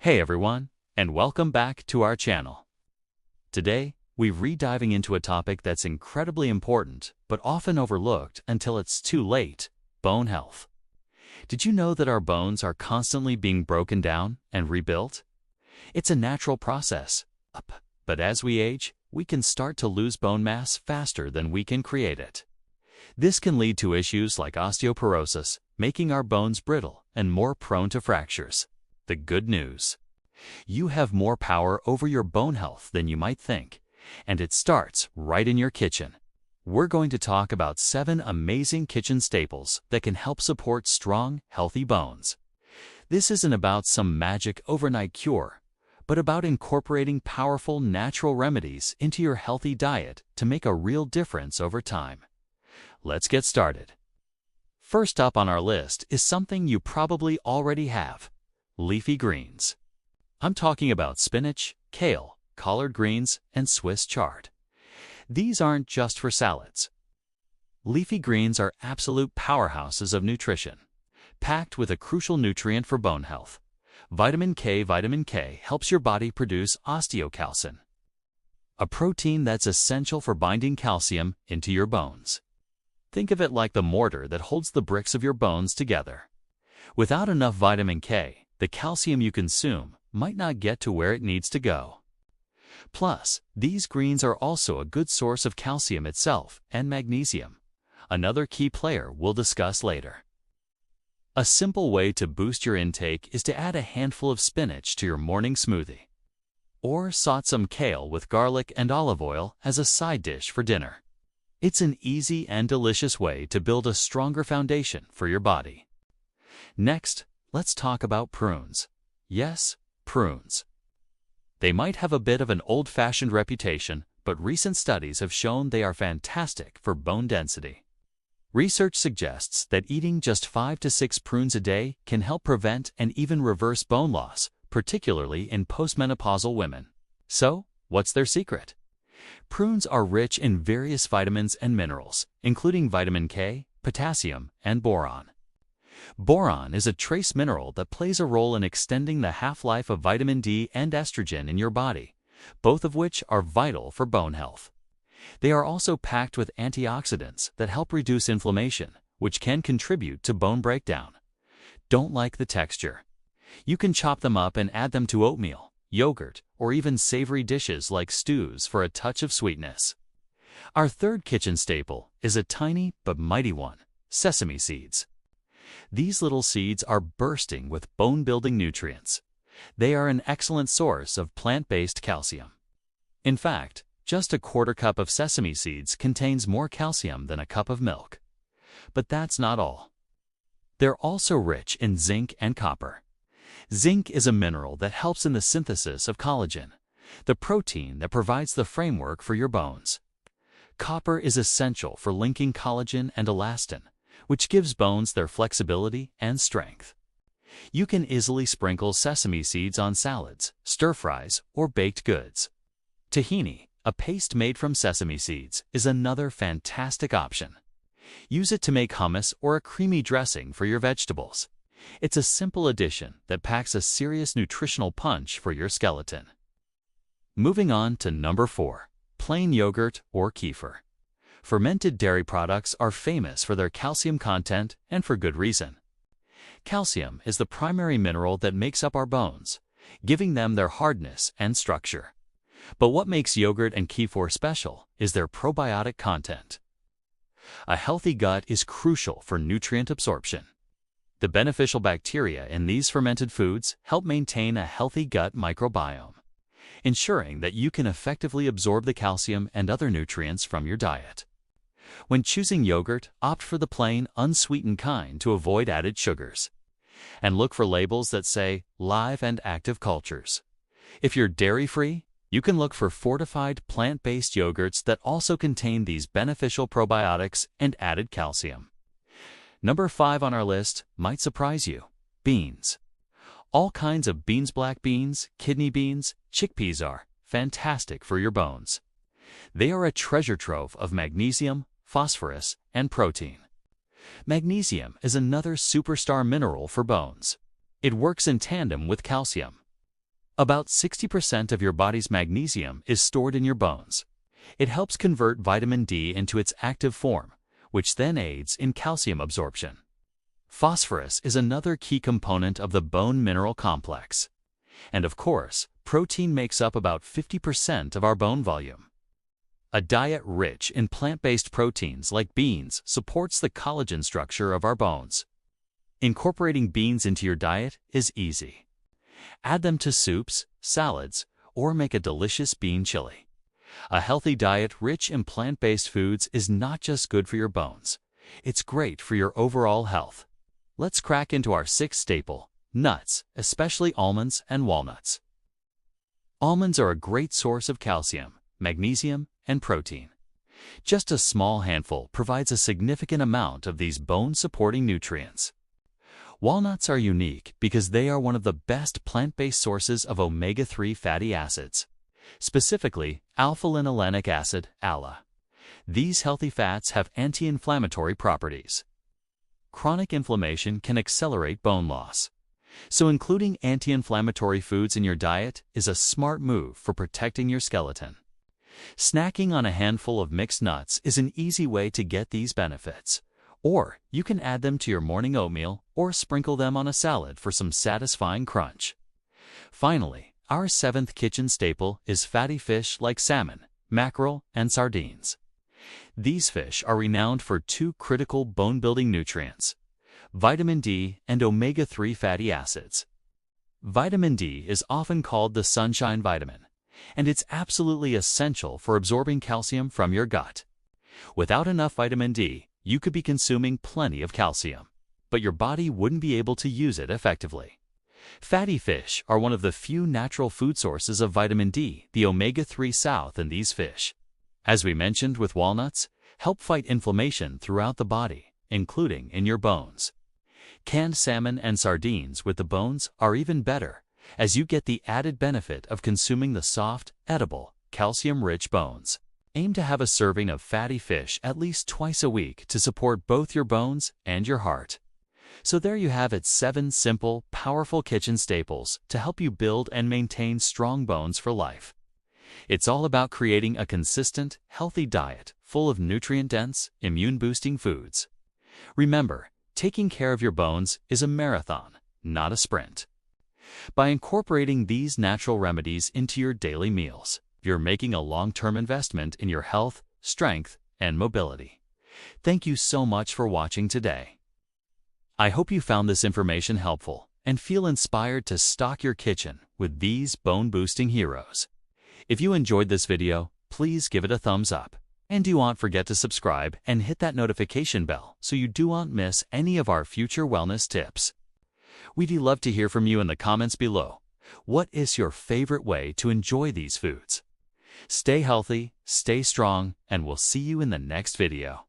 Hey everyone, and welcome back to our channel. Today, we're re-diving into a topic that's incredibly important, but often overlooked until it's too late: bone health. Did you know that our bones are constantly being broken down and rebuilt? It's a natural process, but as we age, we can start to lose bone mass faster than we can create it. This can lead to issues like osteoporosis, making our bones brittle and more prone to fractures. The good news: you have more power over your bone health than you might think, and it starts right in your kitchen. We're going to talk about 7 amazing kitchen staples that can help support strong, healthy bones. This isn't about some magic overnight cure, but about incorporating powerful natural remedies into your healthy diet to make a real difference over time. Let's get started. First up on our list is something you probably already have: leafy greens. I'm talking about spinach, kale, collard greens, and Swiss chard. These aren't just for salads. Leafy greens are absolute powerhouses of nutrition, packed with a crucial nutrient for bone health. Vitamin K. Vitamin K helps your body produce osteocalcin, a protein that's essential for binding calcium into your bones. Think of it like the mortar that holds the bricks of your bones together. Without enough vitamin K, the calcium you consume might not get to where it needs to go. Plus, these greens are also a good source of calcium itself and magnesium, another key player we'll discuss later. A simple way to boost your intake is to add a handful of spinach to your morning smoothie, or saute some kale with garlic and olive oil as a side dish for dinner. It's an easy and delicious way to build a stronger foundation for your body. Next, let's talk about prunes. Yes, prunes. They might have a bit of an old-fashioned reputation, but recent studies have shown they are fantastic for bone density. Research suggests that eating just 5 to 6 prunes a day can help prevent and even reverse bone loss, particularly in postmenopausal women. So, what's their secret? Prunes are rich in various vitamins and minerals, including vitamin K, potassium, and boron. Boron is a trace mineral that plays a role in extending the half-life of vitamin D and estrogen in your body, both of which are vital for bone health. They are also packed with antioxidants that help reduce inflammation, which can contribute to bone breakdown. Don't like the texture? You can chop them up and add them to oatmeal, yogurt, or even savory dishes like stews for a touch of sweetness. Our third kitchen staple is a tiny but mighty one: sesame seeds. These little seeds are bursting with bone-building nutrients. They are an excellent source of plant-based calcium. In fact, just a quarter cup of sesame seeds contains more calcium than a cup of milk. But that's not all. They're also rich in zinc and copper. Zinc is a mineral that helps in the synthesis of collagen, the protein that provides the framework for your bones. Copper is essential for linking collagen and elastin, which gives bones their flexibility and strength. You can easily sprinkle sesame seeds on salads, stir-fries, or baked goods. Tahini, a paste made from sesame seeds, is another fantastic option. Use it to make hummus or a creamy dressing for your vegetables. It's a simple addition that packs a serious nutritional punch for your skeleton. Moving on to number 4, plain yogurt or kefir. Fermented dairy products are famous for their calcium content, and for good reason. Calcium is the primary mineral that makes up our bones, giving them their hardness and structure. But what makes yogurt and kefir special is their probiotic content. A healthy gut is crucial for nutrient absorption. The beneficial bacteria in these fermented foods help maintain a healthy gut microbiome, ensuring that you can effectively absorb the calcium and other nutrients from your diet. When choosing yogurt, opt for the plain, unsweetened kind to avoid added sugars. And look for labels that say live and active cultures. If you're dairy-free, you can look for fortified plant-based yogurts that also contain these beneficial probiotics and added calcium. Number 5 on our list might surprise you: beans. All kinds of beans: black beans, kidney beans, chickpeas are fantastic for your bones. They are a treasure trove of magnesium, phosphorus, and protein. Magnesium is another superstar mineral for bones. It works in tandem with calcium, About 60% of your body's magnesium is stored in your bones. It helps convert vitamin D into its active form, which then aids in calcium absorption. Phosphorus is another key component of the bone mineral complex. And of course, protein makes up about 50% of our bone volume. A diet rich in plant-based proteins like beans supports the collagen structure of our bones. Incorporating beans into your diet is easy. Add them to soups, salads, or make a delicious bean chili. A healthy diet rich in plant-based foods is not just good for your bones, it's great for your overall health. Let's crack into our sixth staple, nuts, especially almonds and walnuts. Almonds are a great source of calcium, magnesium, and protein. Just a small handful provides a significant amount of these bone-supporting nutrients. Walnuts are unique because they are one of the best plant-based sources of omega-3 fatty acids, specifically alpha-linolenic acid, ALA. These healthy fats have anti-inflammatory properties. Chronic inflammation can accelerate bone loss, so including anti-inflammatory foods in your diet is a smart move for protecting your skeleton. Snacking on a handful of mixed nuts is an easy way to get these benefits, or you can add them to your morning oatmeal or sprinkle them on a salad for some satisfying crunch. Finally, our seventh kitchen staple is fatty fish like salmon, mackerel, and sardines. These fish are renowned for two critical bone-building nutrients, vitamin D and omega-3 fatty acids. Vitamin D is often called the sunshine vitamin, and it's absolutely essential for absorbing calcium from your gut. Without enough vitamin D, you could be consuming plenty of calcium, but your body wouldn't be able to use it effectively. Fatty fish are one of the few natural food sources of vitamin D, the omega-3 south in these fish. As we mentioned with walnuts, help fight inflammation throughout the body, including in your bones. Canned salmon and sardines with the bones are even better, as you get the added benefit of consuming the soft, edible, calcium-rich bones. Aim to have a serving of fatty fish at least twice a week to support both your bones and your heart. So there you have it, 7 simple, powerful kitchen staples to help you build and maintain strong bones for life. It's all about creating a consistent, healthy diet full of nutrient-dense, immune-boosting foods. Remember, taking care of your bones is a marathon, not a sprint. By incorporating these natural remedies into your daily meals, you're making a long-term investment in your health, strength, and mobility. Thank you so much for watching today. I hope you found this information helpful and feel inspired to stock your kitchen with these bone-boosting heroes. If you enjoyed this video, please give it a thumbs up. And do not forget to subscribe and hit that notification bell so you do not miss any of our future wellness tips. We'd love to hear from you in the comments below. What is your favorite way to enjoy these foods? Stay healthy, stay strong, and we'll see you in the next video.